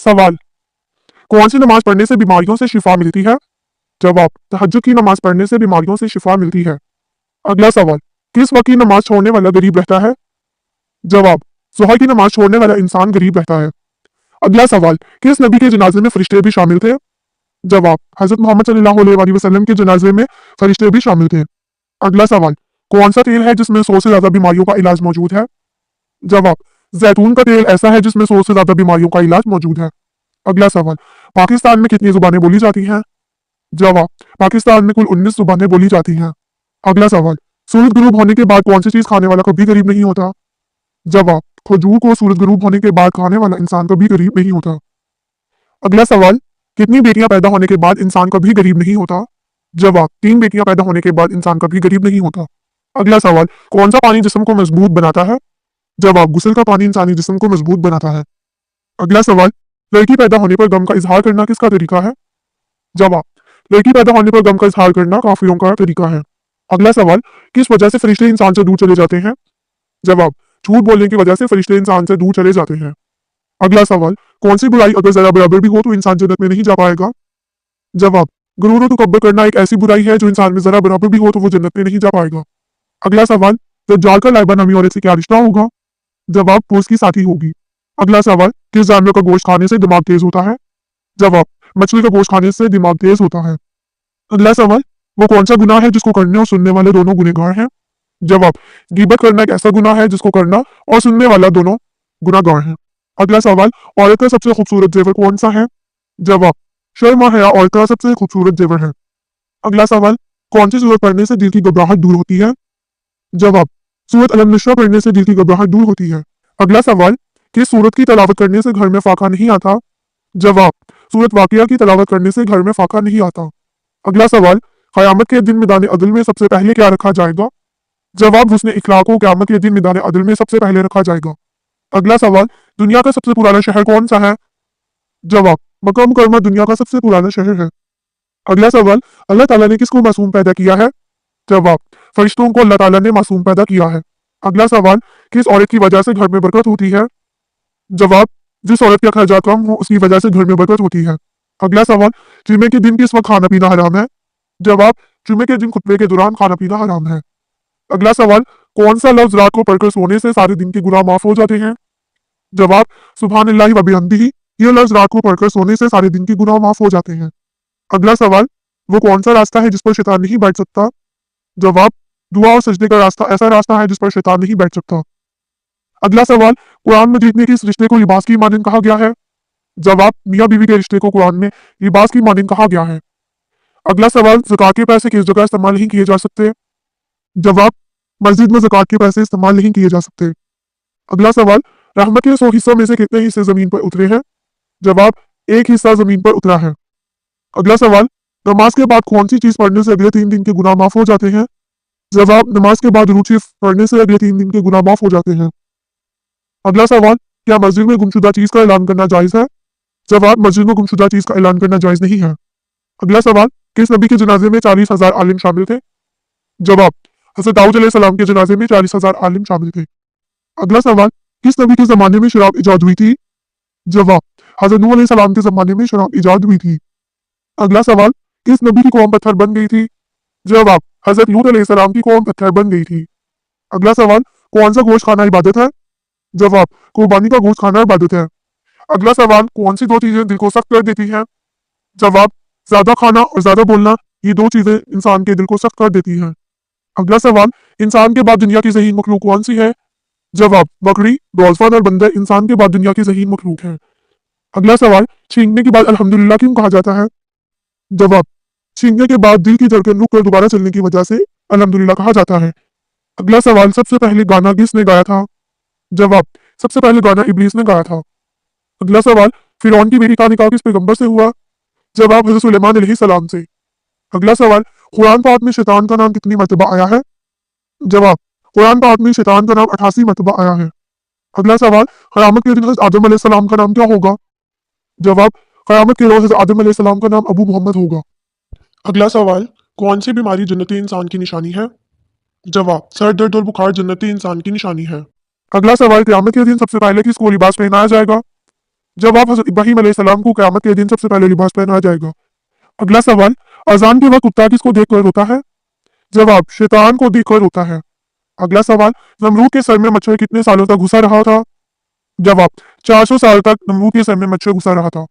सवाल, कौन सी नमाज पढ़ने से बीमारियों से शिफा मिलती है? जवाब, तहज्जुद की नमाज पढ़ने से बीमारियों से शिफा मिलती है। अगला सवाल, किस वक्त की नमाज छोड़ने वाला गरीब रहता है? जवाब, ज़ोहर की नमाज छोड़ने वाला इंसान गरीब रहता है। अगला सवाल, किस नबी के जनाजे में फरिश्ते भी शामिल थे? जवाब, हजरत मोहम्मद सल्लल्लाहु अलैहि वसल्लम के जनाजे में फरिश्ते भी शामिल थे। अगला सवाल, कौन सा तेल है जिसमें 100 से ज्यादा बीमारियों का इलाज मौजूद है? जवाब, जैतून का तेल ऐसा है जिसमें 100 से ज्यादा बीमारियों का इलाज मौजूद है। अगला सवाल, पाकिस्तान में कितनी जुबानें बोली जाती हैं? जवाब, पाकिस्तान में कुल 19 जुबानें बोली जाती हैं। अगला सवाल, सूरज गुरूब होने के बाद कौन सी चीज खाने वाला कभी गरीब नहीं होता? जवाब, खजूर को सूरज गुरूब होने के बाद खाने वाला इंसान कभी गरीब नहीं होता। अगला सवाल, कितनी बेटियां पैदा होने के बाद इंसान कभी गरीब नहीं होता? जवाब, 3 बेटियां पैदा होने के बाद इंसान कभी गरीब नहीं होता। अगला सवाल, कौन सा पानी जिस्म को मजबूत बनाता है? जवाब, गुस्ल का पानी इंसानी जिस्म को मजबूत बनाता है। अगला सवाल, लड़की पैदा होने पर गम का इजहार करना किसका तरीका है? जवाब, लड़की पैदा होने पर गम का इजहार करना काफिरों का तरीका है। अगला सवाल, किस वजह से फरिश्ते इंसान से दूर चले जाते हैं? जवाब, झूठ बोलने की वजह से फरिश्ते इंसान से दूर चले जाते हैं। अगला सवाल, कौन सी बुराई अगर जरा बराबर भी हो तो इंसान जन्नत में नहीं जा पाएगा? जवाब, गुरूर और तकब्बुर करना एक ऐसी बुराई है जो इंसान में जरा बराबर भी हो तो वो जन्नत में नहीं जा पाएगा। अगला सवाल, दज्जाल का लाइबा नामी औरत से क्या रिश्ता होगा? जवाब, वो उसकी साथी होगी। अगला सवाल, किस जानवर का गोश्त खाने से दिमाग तेज होता है? जवाब, मछली का गोश्त खाने से दिमाग तेज होता है। अगला सवाल, वो कौन सा गुनाह है जिसको करने और सुनने वाले दोनों गुनहगार हैं? जवाब, गीबत करना एक ऐसा गुनाह है जिसको करना और सुनने वाला दोनों गुनाहगार हैं। अगला सवाल, औरत का सबसे खूबसूरत जेवर कौन सा है? जवाब, शर्म हया औरत का सबसे खूबसूरत जेवर है। अगला सवाल, कौन सी सूरत पढ़ने से दिल की घबराहट दूर होती है? जवाब, सूरत अलम नशरा पढ़ने से दिल की घबराहट दूर होती है। अगला सवाल, किस सूरत की तलावत करने से घर में फाका नहीं आता? जवाब, सूरत वाकिया की तलावत करने से घर में फाका नहीं आता। अगला सवाल, क़यामत के दिन मैदान अदल में सबसे पहले क्या रखा जाएगा? जवाब, हुस्न इखलाक को क़यामत के दिन मैदान अदल में सबसे पहले रखा जाएगा। अगला सवाल, दुनिया का सबसे पुराना शहर कौन सा है? जवाब, मक्का मुकर्रमा दुनिया का सबसे पुराना शहर है। अगला सवाल, अल्लाह ताला ने किसको मासूम पैदा किया है? जवाब, फरिश्तों को अल्लाह ताला ने मासूम पैदा किया है। अगला सवाल, किस औरत की वजह से घर में बरकत होती है? जवाब, जिस औरत के अखराजात कम हो उसकी वजह से घर में बरकत होती है। अगला सवाल, जुमे के दिन किस वक्त खाना पीना हराम है? जवाब, जुमे के दिन खुतबे के दौरान खाना पीना हराम है। अगला सवाल, कौन सा लफ्ज रात को पढ़कर सोने से सारे दिन के गुनाह माफ हो जाते हैं? जवाब, सुभानिल्लाहि व बिहम्दिही, यह लफ्ज रात को पढ़कर सोने से सारे दिन के गुनाह माफ हो जाते हैं। अगला सवाल, वो कौन सा रास्ता है जिस पर शैतान नहीं बैठ सकता? जवाब, दुआ और सजदे का रास्ता ऐसा रास्ता है जिस पर शैतान नहीं बैठ सकता। अगला सवाल, कुरान मजीद में किस रिश्ते को लिबास की मानिंद कहा गया है? जवाब, मियाँ बीवी के रिश्ते को कुरान में लिबास की मानिंद कहा गया है। अगला सवाल, ज़कात के पैसे किस जगह इस्तेमाल नहीं किए जा सकते? जवाब, मस्जिद में ज़कात के पैसे इस्तेमाल नहीं किए जा सकते। अगला सवाल, रहमत के 100 हिस्सों में से कितने हिस्से जमीन पर उतरे हैं? जवाब, एक हिस्सा जमीन पर उतरा है। अगला सवाल, नमाज के बाद कौन सी चीज पढ़ने से अगले 3 दिन के गुनाह माफ हो जाते हैं? जवाब, नमाज के बाद दुरूद शरीफ पढ़ने से अगले 3 दिन के गुनाह माफ हो जाते हैं। अगला सवाल, क्या मस्जिद में गुमशुदा चीज का ऐलान करना जायज है? जवाब, मस्जिद में गुमशुदा चीज का ऐलान करना जायज नहीं है। अगला सवाल, किस नबी के जनाजे में 40,000 आलिम शामिल थे? जवाब, हज़रत दाऊद अलैहिस्सलाम के जनाजे में 40,000 आलिम शामिल थे। अगला सवाल, किस नबी के जमाने में शराब इजाद हुई थी? जवाब, हज़रत नूह अलैहिस्सलाम के जमाने में शराब इजाद हुई थी। अगला सवाल, किस नबी की कौम पत्थर बन गई थी? जवाब, हज़रत लूत अलैहिस्सलाम की कौम पत्थर बन गई थी। अगला सवाल, कौन सा गोश्त खाना इबादत है? जवाब, कुर्बानी का गोश्त खाना इबादत है। अगला सवाल, कौन सी 2 चीजें दिल को सख्त कर देती हैं? जवाब, ज्यादा खाना और ज्यादा बोलना, ये 2 चीजें इंसान के दिल को सख्त कर देती हैं। अगला सवाल, इंसान के बाद दुनिया की ज़हीन मखलूक कौन सी है? जवाब, बकरी, डॉल्फिन और बंदर इंसान के बाद दुनिया की ज़हीन मखलूक है। अगला सवाल, छींकने के बाद अल्हम्दुलिल्लाह क्यों कहा जाता है? जवाब, छींकने के बाद दिल की धड़कन रुक कर दोबारा चलने की वजह से अल्हम्दुलिल्लाह कहा जाता है। अगला सवाल, सबसे पहले गाना किसने गाया था? जवाब, सबसे पहले गाना इब्लीस ने गाया था। अगला सवाल, फिरौन की बेटी का निकाह किस पैगंबर से हुआ? जवाब, हज़रत सुलेमान अलैहिस्सलाम से। अगला सवाल, कुरान पाक में शैतान का नाम कितनी मरतबा आया है? जवाब, कुरान पाक में शैतान का नाम 88 मरतबा आया है। अगला सवाल, क़यामत के दिन हज़रत आदम अलैहिस्सलाम का नाम क्या होगा? जवाब, क़यामत के रोज़ हज़रत आदम अलैहिस्सलाम का नाम अबू मोहम्मद होगा। अगला सवाल, कौन सी बीमारी जन्नती इंसान की निशानी है? जवाब, सर दर्द और बुखार जन्नती इंसान की निशानी है। अगला सवाल, क़यामत के दिन सबसे पहले किसको लिबास पहनाया जाएगा? जवाब, हज़रत इब्राहीम अलैहिस्सलाम को क़यामत के दिन सबसे पहले लिबास पहनाया जाएगा। अगला सवाल, अजान के वक्त कुत्ता किसको देखकर रोता है? जवाब, शैतान को देखकर रोता है। अगला सवाल, नमरूद के सर में मच्छर कितने सालों तक घुसा रहा था? जवाब, 400 साल तक नमरूद के सर में मच्छर घुसा रहा था।